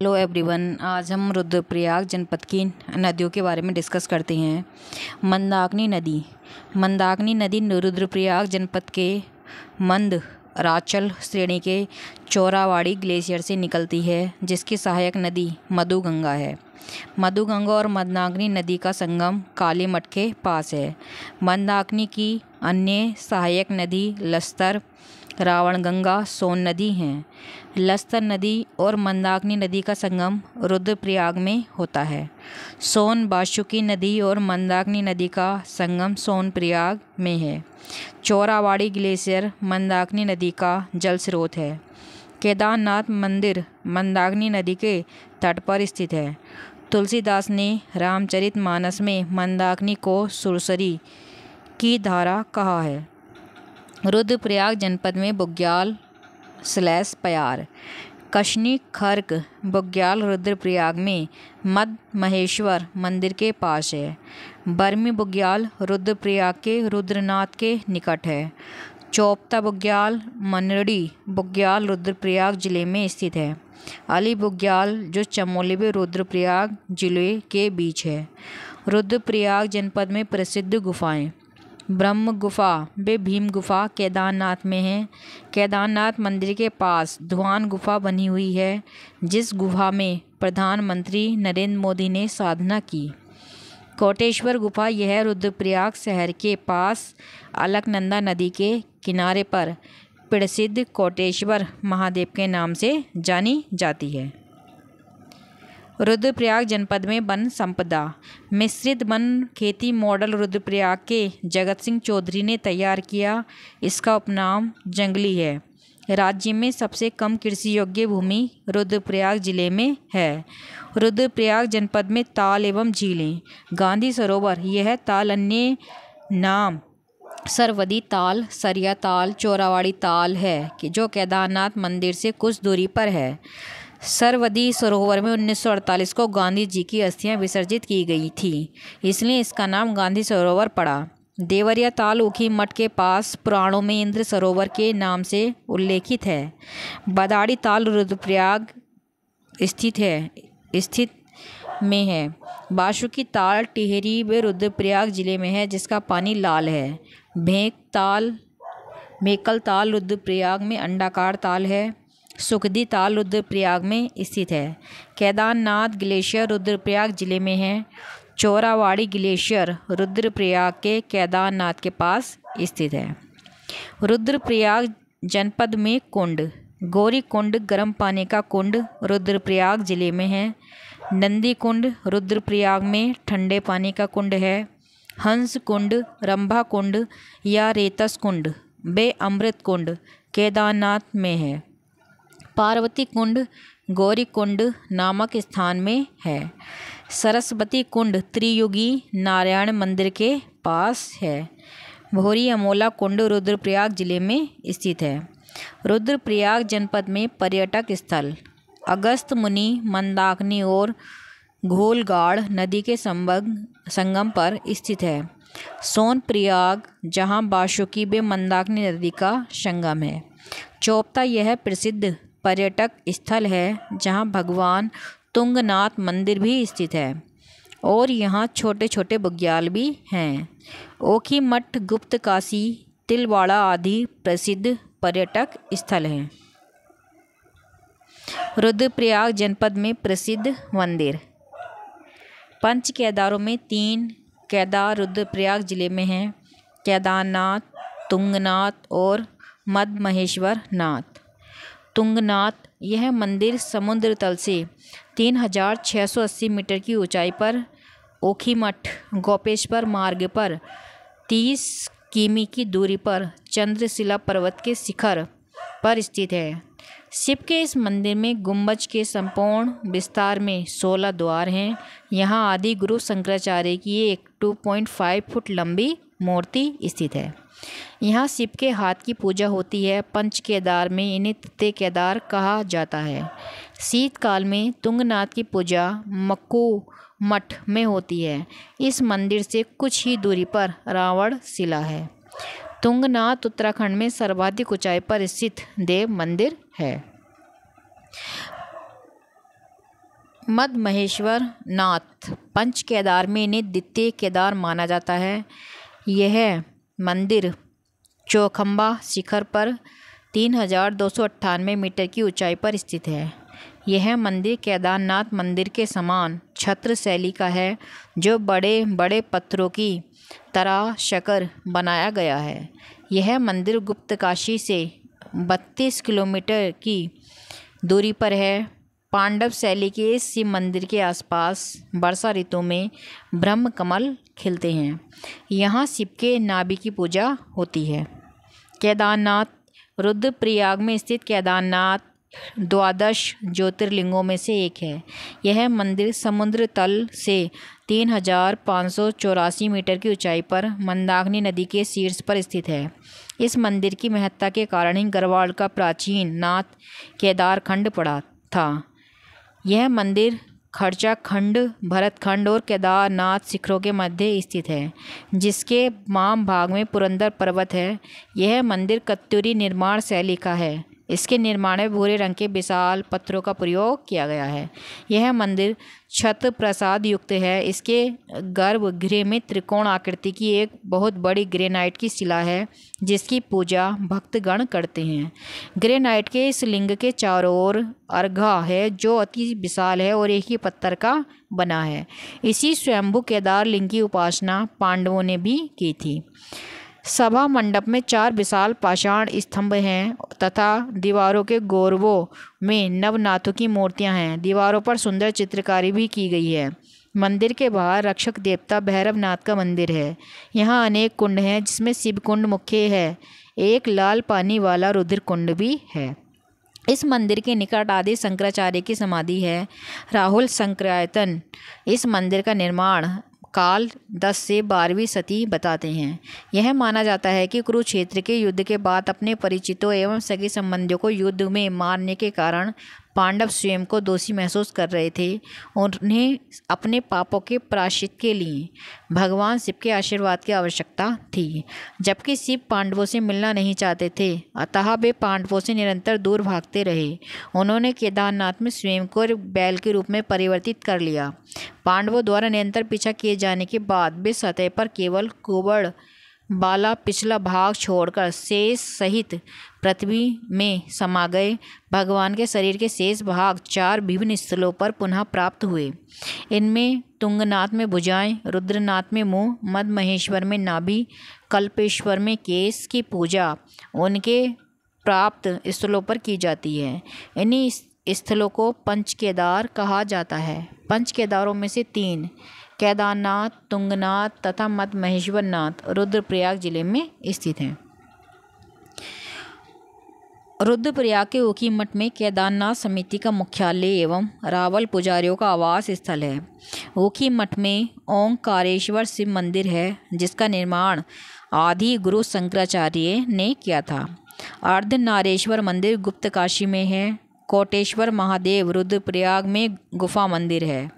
Hello everyone, आज हम रुद्रप्रयाग जनपद की नदियों के बारे में डिस्कस करते हैं। मंदाकिनी नदी रुद्रप्रयाग जनपद के मंदराचल श्रेणी के चोरावाड़ी ग्लेशियर से निकलती है, जिसकी सहायक नदी मधुगंगा है। मधुगंगा और मंदाकिनी नदी का संगम कालीमठ के पास है। मंदाकिनी की अन्य सहायक नदी लस्तर, रावणगंगा, सोन नदी हैं। लस्तर नदी और मंदाकिनी नदी का संगम रुद्रप्रयाग में होता है। सोन बाशुकी नदी और मंदाकिनी नदी का संगम सोनप्रयाग में है। चोरावाड़ी ग्लेशियर मंदाकिनी नदी का जल स्रोत है। केदारनाथ मंदिर मंदाकिनी नदी के तट पर स्थित है। तुलसीदास ने रामचरितमानस में मंदाकिनी को सुरसरी की धारा कहा है। रुद्रप्रयाग जनपद में बुग्याल / पयार, कशनी खर्क बुग्याल रुद्रप्रयाग में मद महेश्वर मंदिर के पास है। बर्मी बुग्याल रुद्रप्रयाग के रुद्रनाथ के निकट है। चोपता बुग्याल मनरडी बुग्याल रुद्रप्रयाग जिले में स्थित है। अली बुग्याल जो चमोली व रुद्रप्रयाग जिले के बीच है। रुद्रप्रयाग जनपद में प्रसिद्ध गुफाएं ब्रह्म गुफा व भीम गुफा केदारनाथ में है। केदारनाथ मंदिर के पास धुआन गुफा बनी हुई है, जिस गुफा में प्रधानमंत्री नरेंद्र मोदी ने साधना की। कोटेश्वर गुफा यह रुद्रप्रयाग शहर के पास अलकनंदा नदी के किनारे पर प्रसिद्ध कोटेश्वर महादेव के नाम से जानी जाती है। रुद्रप्रयाग जनपद में वन संपदा मिश्रित वन खेती मॉडल रुद्रप्रयाग के जगत सिंह चौधरी ने तैयार किया। इसका उपनाम जंगली है। राज्य में सबसे कम कृषि योग्य भूमि रुद्रप्रयाग जिले में है। रुद्रप्रयाग जनपद में ताल एवं झीलें गांधी सरोवर, यह ताल अन्य नाम सरवदी ताल, सरिया ताल, चोरावाड़ी ताल है कि जो केदारनाथ मंदिर से कुछ दूरी पर है। सरवदी सरोवर में 1948 को गांधी जी की अस्थियां विसर्जित की गई थी, इसलिए इसका नाम गांधी सरोवर पड़ा। देवरिया ताल ऊखी मठ के पास पुराणों में इंद्र सरोवर के नाम से उल्लेखित है। बदाड़ी ताल रुद्रप्रयाग स्थित में है। बाशुकी ताल टिहरी व रुद्रप्रयाग जिले में है, जिसका पानी लाल है। मेकल ताल रुद्रप्रयाग में अंडाकार ताल है। सुखदी ताल रुद्रप्रयाग में स्थित है। केदारनाथ ग्लेशियर रुद्रप्रयाग जिले में है। चोरावाड़ी ग्लेशियर रुद्रप्रयाग के केदारनाथ के पास स्थित है। रुद्रप्रयाग जनपद में कुंड गौरी कुंड गर्म पानी का कुंड रुद्रप्रयाग जिले में है। नंदी कुंड रुद्रप्रयाग में ठंडे पानी का कुंड है। हंस कुंड, रंभा कुंड या रेतस कुंड व अमृत कुंड केदारनाथ में है। पार्वती कुंड गौरी कुंड नामक स्थान में है। सरस्वती कुंड त्रियुगी नारायण मंदिर के पास है। भोरी अमोला कुंड रुद्रप्रयाग जिले में स्थित है। रुद्रप्रयाग जनपद में पर्यटक स्थल अगस्त मुनि मंदाकिनी और घोलगाड़ नदी के संगम पर स्थित है। सोनप्रयाग जहां बाशुकी व मंदाकिनी नदी का संगम है। चोपता यह प्रसिद्ध पर्यटक स्थल है, जहां भगवान तुंगनाथ मंदिर भी स्थित है और यहाँ छोटे छोटे बुग्याल भी हैं। ओखी मठ, गुप्त काशी, तिलवाड़ा आदि प्रसिद्ध पर्यटक स्थल हैं। रुद्रप्रयाग जनपद में प्रसिद्ध मंदिर पंच केदारों में 3 केदार रुद्रप्रयाग जिले में हैं। केदारनाथ, तुंगनाथ और मद महेश्वर नाथ। तुंगनाथ यह मंदिर समुद्र तल से 3680 मीटर की ऊंचाई पर ओखीमठ गोपेश्वर मार्ग पर 30 किमी की दूरी पर चंद्रशिला पर्वत के शिखर पर स्थित है। शिव के इस मंदिर में गुंबज के संपूर्ण विस्तार में 16 द्वार हैं। यहाँ आदि गुरु शंकराचार्य की एक 2.5 फुट लंबी मूर्ति स्थित है। यहाँ शिव के हाथ की पूजा होती है। पंच केदार में इन्हें तृतीय केदार कहा जाता है। शीतकाल में तुंगनाथ की पूजा मक्कू मठ में होती है। इस मंदिर से कुछ ही दूरी पर रावण शिला है। तुंगनाथ उत्तराखंड में सर्वाधिक ऊंचाई पर स्थित देव मंदिर है। मद महेश्वर नाथ पंच केदार में इन्हें द्वितीय केदार माना जाता है। यह मंदिर चौखंबा शिखर पर 3298 मीटर की ऊंचाई पर स्थित है। यह मंदिर केदारनाथ मंदिर के समान छत्र शैली का है, जो बड़े बड़े पत्थरों की तराशकर बनाया गया है। यह मंदिर गुप्तकाशी से 32 किलोमीटर की दूरी पर है। पांडव शैली के इस शिव मंदिर के आसपास वर्षा ऋतु में ब्रह्म कमल खिलते हैं। यहाँ शिव के नाभि की पूजा होती है। केदारनाथ रुद्रप्रयाग में स्थित केदारनाथ 12 ज्योतिर्लिंगों में से एक है। यह मंदिर समुद्र तल से 3584 मीटर की ऊंचाई पर मंदाकिनी नदी के शीर्ष पर स्थित है। इस मंदिर की महत्ता के कारण ही गढ़वाल का प्राचीन नाथ केदार खंड पड़ा था। यह मंदिर खर्चा खंड, भरत खंड और केदारनाथ शिखरों के मध्य स्थित है, जिसके वाम भाग में पुरंदर पर्वत है। यह मंदिर कत्यूरी निर्माण शैली का है। इसके निर्माण में भूरे रंग के विशाल पत्थरों का प्रयोग किया गया है। यह मंदिर छत प्रसाद युक्त है। इसके गर्भगृह में त्रिकोण आकृति की एक बहुत बड़ी ग्रेनाइट की शिला है, जिसकी पूजा भक्तगण करते हैं। ग्रेनाइट के इस लिंग के चारों ओर अर्घा है, जो अति विशाल है और एक ही पत्थर का बना है। इसी स्वयंभू केदार लिंग की उपासना पांडवों ने भी की थी। सभा मंडप में 4 विशाल पाषाण स्तंभ हैं तथा दीवारों के गौरवों में नवनाथों की मूर्तियां हैं। दीवारों पर सुंदर चित्रकारी भी की गई है। मंदिर के बाहर रक्षक देवता भैरवनाथ का मंदिर है। यहाँ अनेक कुंड हैं, जिसमें शिव कुंड मुख्य है। एक लाल पानी वाला रुद्र कुंड भी है। इस मंदिर के निकट आदि शंकराचार्य की समाधि है। राहुल शंकरायतन इस मंदिर का निर्माण काल 10 से 12वीं शती बताते हैं। यह माना जाता है कि कुरुक्षेत्र के युद्ध के बाद अपने परिचितों एवं सगे संबंधियों को युद्ध में मारने के कारण पांडव स्वयं को दोषी महसूस कर रहे थे। उन्हें अपने पापों के प्रायश्चित के लिए भगवान शिव के आशीर्वाद की आवश्यकता थी, जबकि शिव पांडवों से मिलना नहीं चाहते थे। अतः वे पांडवों से निरंतर दूर भागते रहे। उन्होंने केदारनाथ में स्वयं को बैल के रूप में परिवर्तित कर लिया। पांडवों द्वारा निरंतर पीछा किए जाने के बाद वे सतह पर केवल कुबड़ वाला पिछला भाग छोड़कर शेष सहित पृथ्वी में समा गए। भगवान के शरीर के शेष भाग 4 विभिन्न स्थलों पर पुनः प्राप्त हुए। इनमें तुंगनाथ में भुजाएं, रुद्रनाथ में मुंह, मद महेश्वर में नाभि, कल्पेश्वर में केश की पूजा उनके प्राप्त स्थलों पर की जाती है। इन्हीं स्थलों को पंच केदार कहा जाता है। पंच केदारों में से 3 केदारनाथ, तुंगनाथ तथा मद महेश्वर नाथ रुद्रप्रयाग जिले में स्थित हैं। रुद्रप्रयाग के ओखी मठ में केदारनाथ समिति का मुख्यालय एवं रावल पुजारियों का आवास स्थल है। ओखी मठ में ओंकारेश्वर शिव मंदिर है, जिसका निर्माण आदि गुरु शंकराचार्य ने किया था। अर्धनारेश्वर मंदिर गुप्तकाशी में है। कोटेश्वर महादेव रुद्रप्रयाग में गुफा मंदिर है।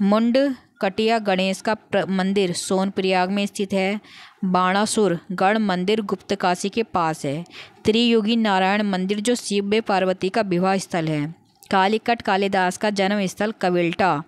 मुंड कटिया गणेश का मंदिर सोनप्रयाग में स्थित है। बाणासुर गढ़ मंदिर गुप्तकाशी के पास है। त्रियुगी नारायण मंदिर जो शिव व पार्वती का विवाह स्थल है। कालीकट कालिदास का जन्म स्थल कविल्टा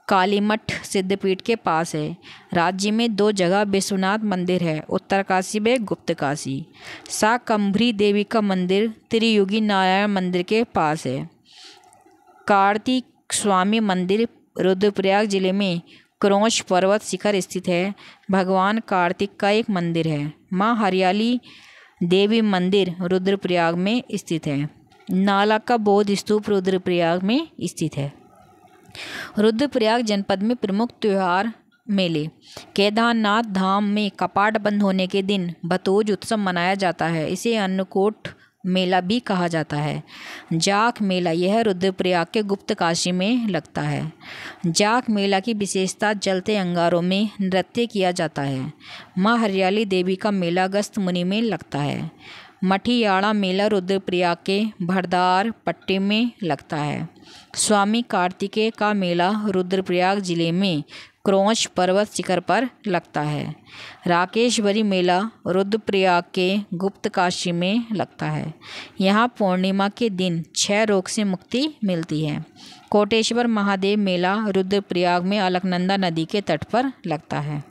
कालीमठ सिद्धपीठ के पास है। राज्य में 2 जगह विश्वनाथ मंदिर है, उत्तरकाशी व गुप्तकाशी। शाकंभरी देवी का मंदिर त्रियुगी नारायण मंदिर के पास है। कार्तिक स्वामी मंदिर रुद्रप्रयाग जिले में क्रौंच पर्वत शिखर स्थित है। भगवान कार्तिक का एक मंदिर है। माँ हरियाली देवी मंदिर रुद्रप्रयाग में स्थित है। नाला का बौद्ध स्तूप रुद्रप्रयाग में स्थित है। रुद्रप्रयाग जनपद में प्रमुख त्योहार मेले। केदारनाथ धाम में कपाट बंद होने के दिन बतौज उत्सव मनाया जाता है। इसे अन्नकूट मेला भी कहा जाता है। जाख मेला यह रुद्रप्रयाग के गुप्तकाशी में लगता है। जाख मेला की विशेषता जलते अंगारों में नृत्य किया जाता है। माँ हरियाली देवी का मेला अगस्त मुनि में लगता है। मठियाड़ा मेला रुद्रप्रयाग के भरदार पट्टी में लगता है। स्वामी कार्तिकेय का मेला रुद्रप्रयाग जिले में क्रोंच पर्वत शिखर पर लगता है। राकेश्वरी मेला रुद्रप्रयाग के गुप्तकाशी में लगता है। यहाँ पूर्णिमा के दिन क्षय रोग से मुक्ति मिलती है। कोटेश्वर महादेव मेला रुद्रप्रयाग में अलकनंदा नदी के तट पर लगता है।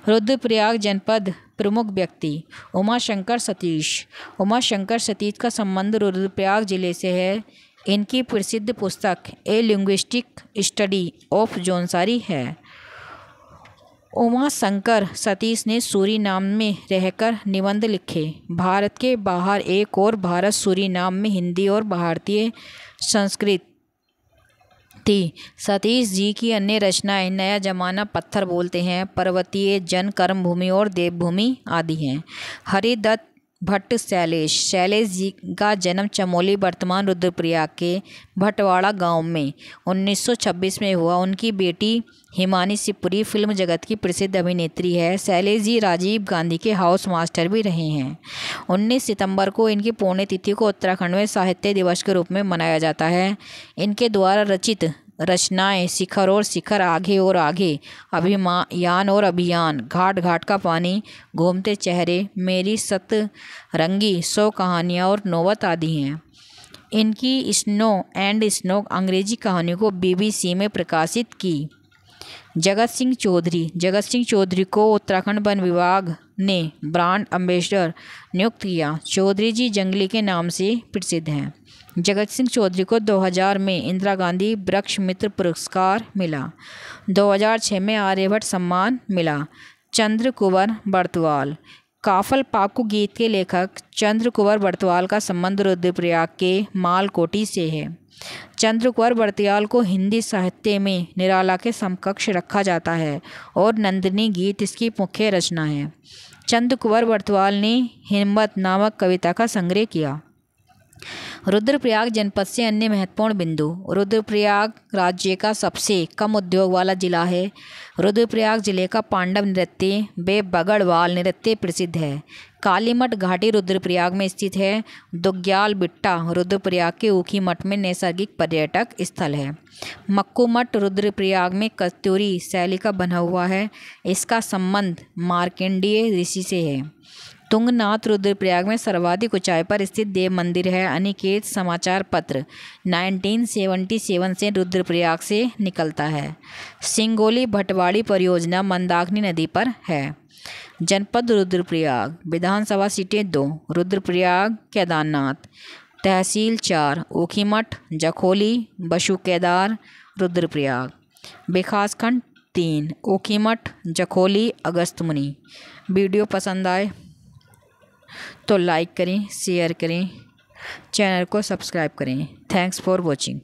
रुद्रप्रयाग जनपद प्रमुख व्यक्ति उमाशंकर सतीश। उमाशंकर सतीश का संबंध रुद्रप्रयाग जिले से है। इनकी प्रसिद्ध पुस्तक ए लिंग्विस्टिक स्टडी ऑफ जोंसारी है। उमाशंकर सतीश ने सूरीनाम में रहकर निबंध लिखे। भारत के बाहर एक और भारत सूरीनाम में हिंदी और भारतीय संस्कृत थी। सतीश जी की अन्य रचनाएं नया जमाना, पत्थर बोलते हैं, पर्वतीय जन, कर्मभूमि और देवभूमि आदि हैं। हरिदत्त भट्ट शैलेश जी का जन्म चमोली वर्तमान रुद्रप्रयाग के भटवाड़ा गांव में 1926 में हुआ। उनकी बेटी हिमानी शिवपुरी फिल्म जगत की प्रसिद्ध अभिनेत्री है। शैलेश जी राजीव गांधी के हाउस मास्टर भी रहे हैं। 19 सितंबर को इनकी पुण्यतिथि को उत्तराखंड में साहित्य दिवस के रूप में मनाया जाता है। इनके द्वारा रचित रचनाएं शिखर और शिखर, आगे और आगे, अभियान और अभियान, घाट घाट का पानी, घूमते चेहरे, मेरी सतरंगी, 100 कहानियाँ और नौबत आदि हैं। इनकी स्नो एंड स्नो अंग्रेजी कहानियों को BBC में प्रकाशित की। जगत सिंह चौधरी को उत्तराखंड वन विभाग ने ब्रांड एम्बेसडर नियुक्त किया। चौधरी जी जंगली के नाम से प्रसिद्ध हैं। जगत सिंह चौधरी को 2000 में इंदिरा गांधी वृक्ष मित्र पुरस्कार मिला। 2006 में आर्यभट्ट सम्मान मिला। चंद्र कुंवर बर्तवाल। काफल पाकू गीत के लेखक चंद्र कुंवर बर्तवाल का संबंध रुद्रप्रयाग के मालकोटी से है। चंद्र कुंवर बर्तवाल को हिंदी साहित्य में निराला के समकक्ष रखा जाता है और नंदिनी गीत इसकी मुख्य रचना है। चंद्र कुंवर बर्तवाल ने हिम्मत नामक कविता का संग्रह किया। रुद्रप्रयाग जनपद से अन्य महत्वपूर्ण बिंदु। रुद्रप्रयाग राज्य का सबसे कम उद्योग वाला जिला है। रुद्रप्रयाग जिले का पांडव नृत्य व बगड़वाल नृत्य प्रसिद्ध है। कालीमठ घाटी रुद्रप्रयाग में स्थित है। दुग्ग्याल बिट्टा रुद्रप्रयाग के ऊखीमठ में नैसर्गिक पर्यटक स्थल है। मक्कू मठ रुद्रप्रयाग में कस्तूरी शैली का बना हुआ है। इसका संबंध मार्कंडेय ऋषि से है। तुंगनाथ रुद्रप्रयाग में सर्वाधिक ऊंचाई पर स्थित देव मंदिर है। अनिकेत समाचार पत्र 1977 से रुद्रप्रयाग से निकलता है। सिंगोली भटवाड़ी परियोजना मंदाकिनी नदी पर है। जनपद रुद्रप्रयाग। विधानसभा सीटें 2। रुद्रप्रयाग, केदारनाथ। तहसील 4। ऊखीमठ, जखोली, बशु केदार, रुद्रप्रयाग। विकासखंड 3। ऊखीमठ, जखोली, अगस्त्यमुनि। वीडियो पसंद आए तो लाइक करें, शेयर करें, चैनल को सब्सक्राइब करें। Thanks for watching.